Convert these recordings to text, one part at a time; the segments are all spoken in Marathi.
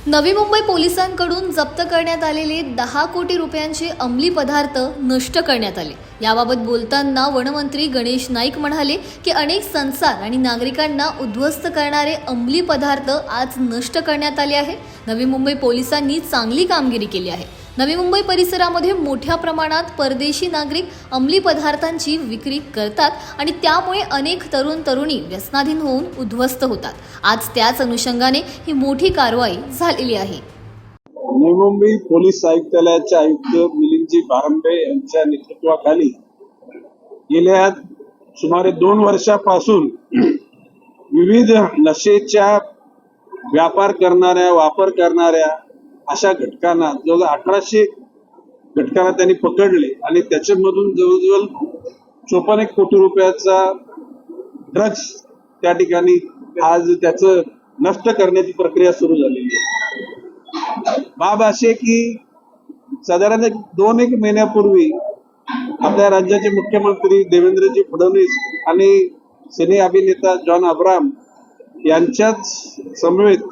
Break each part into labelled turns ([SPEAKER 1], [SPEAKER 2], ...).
[SPEAKER 1] नवी मुंबई पोलिसांकडून जप्त करण्यात आलेले 10 कोटी रुपयांचे अंमली पदार्थ नष्ट करण्यात आले। याबाबत बोलताना वनमंत्री गणेश नाईक म्हणाले की अनेक संसार आणि नागरिकांना उद्ध्वस्त करणारे अंमली पदार्थ आज नष्ट करण्यात आले आहे। नवी मुंबई पोलिसांनी चांगली कामगिरी केली आहे। नवी मुंबई परिसरामध्ये मोठ्या प्रमाणात परदेशी नागरिक अंमली पदार्थांची विक्री करतात आणि त्यामुळे अनेक तरुण तरुणी व्यसनाधीन होऊन उद्ध्वस्त होतात। आज त्याच अनुषंगाने ही मोठी कारवाई झालेली आहे।
[SPEAKER 2] नवी मुंबई पोलीस आयुक्तालयाचे आयुक्त मिलिंदजी भारंबे यांच्या नेतृत्वाखाली गेल्या सुमारे 2 वर्षापासून विविध नशेच्या व्यापार करणाऱ्या वापर करणाऱ्या अशा घटकांना जवळजवळ 1800 घटकांना त्यांनी पकडले आणि त्याच्यामधून जवळजवळ 54 कोटी रुपयाचा ड्रग्ज त्या ठिकाणी आज त्याचं नष्ट करण्याची प्रक्रिया सुरू झालेली आहे। बाब असे की साधारण 2-1 महिन्यापूर्वी आपल्या राज्याचे मुख्यमंत्री देवेंद्रजी फडणवीस आणि सिने अभिनेता जॉन अब्राहम यांच्याच समवेत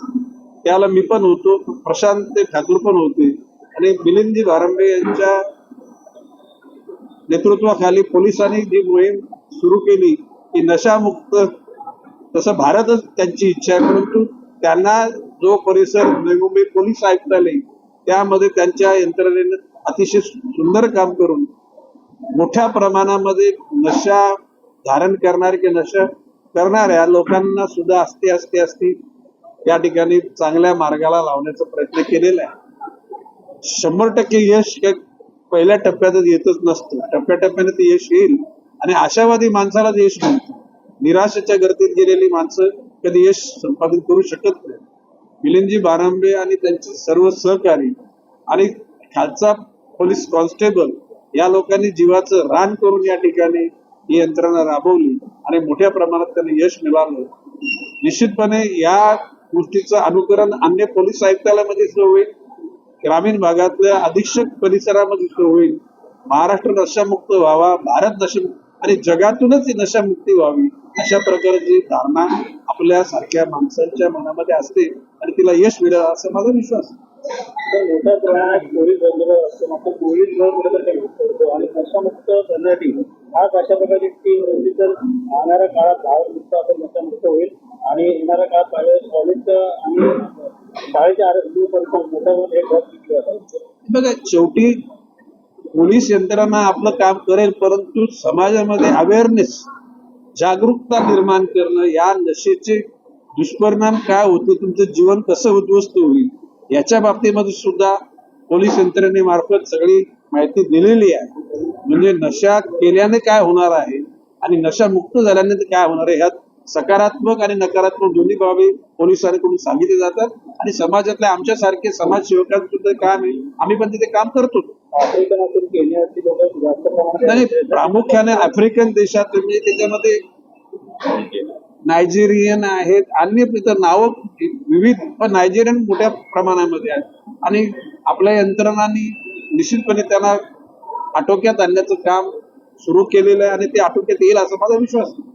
[SPEAKER 2] त्याला मी पण होतो, प्रशांत ठाकूर पण होते आणि मिलिंदजी भारंबे यांच्या नेतृत्वाखाली पोलिसांनी जी मोहीम सुरू केली की नशामुक्त, तसं भारतच त्यांची इच्छा आहे, परंतु त्यांना जो परिसर नवी मुंबई पोलीस आयुक्तालय त्यामध्ये त्यांच्या यंत्रणेने अतिशय सुंदर काम करून मोठ्या प्रमाणामध्ये नशा धारण करणारे किंवा नशा करणाऱ्या लोकांना सुद्धा असते या ठिकाणी चांगल्या मार्गाला लावण्याचा प्रयत्न केलेला आहे। 100% यश पहिल्या टप्प्यातच येतच नसतं, टप्प्याटप्प्याने ते यश येईल आणि आशावादी माणसालाच यश मिळतं। निराशेच्या गर्दीत गेलेली माणसं कधी यश संपादित करू शकत नाही। मिलिंदजी भारंबे आणि त्यांचे सर्व सहकारी आणि खालचा पोलीस कॉन्स्टेबल या लोकांनी जीवाचं रान करून या ठिकाणी ही यंत्रणा राबवली आणि मोठ्या प्रमाणात त्यांना यश मिळालं। निश्चितपणे या गोष्टीचं अनुकरण अन्य पोलीस आयुक्तालयामध्ये सुरू होईल, ग्रामीण भागातल्या अधीक्षक परिसरामध्ये सुरू होईल। महाराष्ट्र नशामुक्त व्हावा, भारत नशामुक्त आणि जगातूनच ही नशामुक्ती व्हावी अशा प्रकारची धारणा आपल्या सारख्या माणसांच्या मनामध्ये असते आणि तिला यश मिळेल असा माझा विश्वास आहे।
[SPEAKER 3] मोठ्या प्रमाणात पोलीस बंदोबस्त असतो, मात्र पोलीस करतो आणि नशामुक्त करण्यासाठी आज अशा प्रकारची टीम होती तर येणाऱ्या काळात भारत आपण नशामुक्त होईल आणि येणाऱ्या काळात कॉलेज आणि शाळेच्या
[SPEAKER 2] बघा, शेवटी पोलीस यंत्रणा आपलं काम करेल, परंतु समाजामध्ये अवेअरनेस, जागरूकता निर्माण करणं, या नशेचे दुष्परिणाम काय होते, तुमचं जीवन कसं उद्ध्वस्त होईल याच्या बाबतीमध्ये सुद्धा पोलीस यंत्रणेमार्फत सगळी माहिती दिलेली आहे। म्हणजे नशा केल्याने काय होणार आहे आणि नशा मुक्त झाल्याने काय होणार आहे, ह्यात सकारात्मक आणि नकारात्मक दोन्ही बाबी पोलिसांकडून सांगितले जातात आणि समाजातल्या आमच्यासारखे समाजसेवकांचं सुद्धा काम आहे, आम्ही पण तिथे काम करतो। नाही, प्रामुख्याने आफ्रिकन देशात म्हणजे त्याच्यामध्ये नायजेरियन आहेत, अन्य इतर नावं विविध, पण नायजेरियन मोठ्या प्रमाणामध्ये आहेत आणि आपल्या यंत्रणांनी निश्चितपणे त्यांना आटोक्यात आणण्याचं काम सुरू केलेलं आहे आणि ते आटोक्यात येईल असा माझा विश्वास आहे।